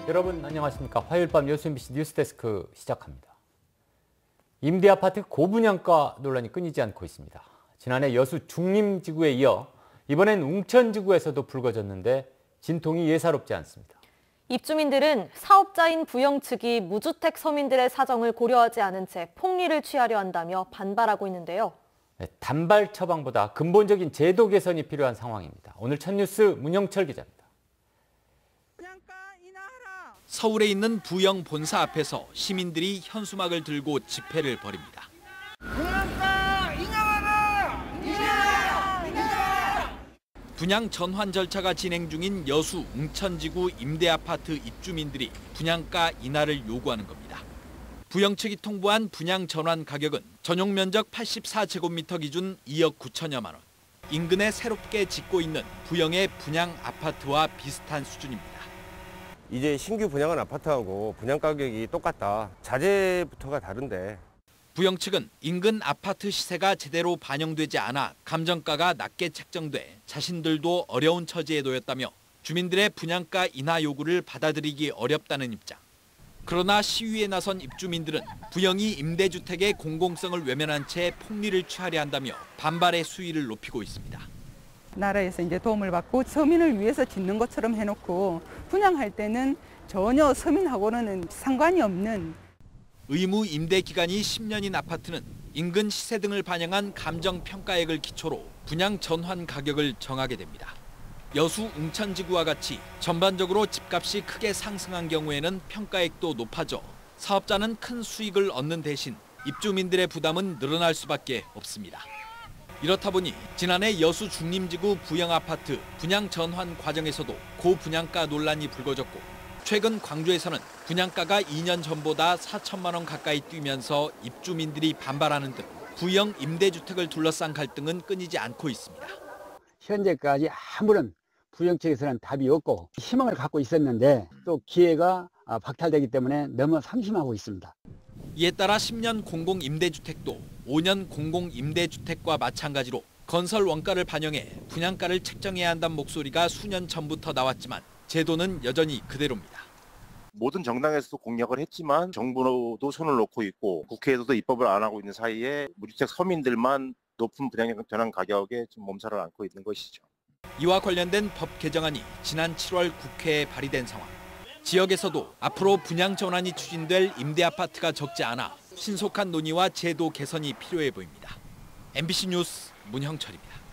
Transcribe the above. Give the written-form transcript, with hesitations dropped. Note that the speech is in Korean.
여러분 안녕하십니까. 화요일 밤 여수 MBC 뉴스데스크 시작합니다. 임대아파트 고분양가 논란이 끊이지 않고 있습니다. 지난해 여수 중림지구에 이어 이번엔 웅천지구에서도 불거졌는데 진통이 예사롭지 않습니다. 입주민들은 사업자인 부영 측이 무주택 서민들의 사정을 고려하지 않은 채 폭리를 취하려 한다며 반발하고 있는데요. 단발 처방보다 근본적인 제도 개선이 필요한 상황입니다. 오늘 첫 뉴스 문영철 기자입니다. 서울에 있는 부영 본사 앞에서 시민들이 현수막을 들고 집회를 벌입니다. 분양가 인하하라! 인하하라! 분양 전환 절차가 진행 중인 여수 웅천지구 임대아파트 입주민들이 분양가 인하를 요구하는 겁니다. 부영 측이 통보한 분양 전환 가격은 전용 면적 84제곱미터 기준 2억 9천여만 원. 인근에 새롭게 짓고 있는 부영의 분양 아파트와 비슷한 수준입니다. 이제 신규 분양한 아파트하고 분양 가격이 똑같다. 자재부터가 다른데. 부영 측은 인근 아파트 시세가 제대로 반영되지 않아 감정가가 낮게 책정돼 자신들도 어려운 처지에 놓였다며 주민들의 분양가 인하 요구를 받아들이기 어렵다는 입장. 그러나 시위에 나선 입주민들은 부영이 임대주택의 공공성을 외면한 채 폭리를 취하려 한다며 반발의 수위를 높이고 있습니다. 나라에서 이제 도움을 받고 서민을 위해서 짓는 것처럼 해놓고 분양할 때는 전혀 서민하고는 상관이 없는. 의무 임대 기간이 10년인 아파트는 인근 시세 등을 반영한 감정평가액을 기초로 분양 전환 가격을 정하게 됩니다. 여수 웅천지구와 같이 전반적으로 집값이 크게 상승한 경우에는 평가액도 높아져 사업자는 큰 수익을 얻는 대신 입주민들의 부담은 늘어날 수밖에 없습니다. 이렇다 보니 지난해 여수 중림지구 부영 아파트 분양 전환 과정에서도 고분양가 논란이 불거졌고 최근 광주에서는 분양가가 2년 전보다 4천만 원 가까이 뛰면서 입주민들이 반발하는 등 부영 임대주택을 둘러싼 갈등은 끊이지 않고 있습니다. 현재까지 아무런 부영 측에서는 답이 없고 희망을 갖고 있었는데 또 기회가 박탈되기 때문에 너무 삼심하고 있습니다. 이에 따라 10년 공공임대주택도 5년 공공임대주택과 마찬가지로 건설 원가를 반영해 분양가를 책정해야 한다는 목소리가 수년 전부터 나왔지만 제도는 여전히 그대로입니다. 모든 정당에서도 공약을 했지만 정부도 손을 놓고 있고 국회에서도 입법을 안 하고 있는 사이에 무주택 서민들만 높은 분양 전환 가격에 지금 몸살을 앓고 있는 것이죠. 이와 관련된 법 개정안이 지난 7월 국회에 발의된 상황. 지역에서도 앞으로 분양 전환이 추진될 임대아파트가 적지 않아 신속한 논의와 제도 개선이 필요해 보입니다. MBC 뉴스 문형철입니다.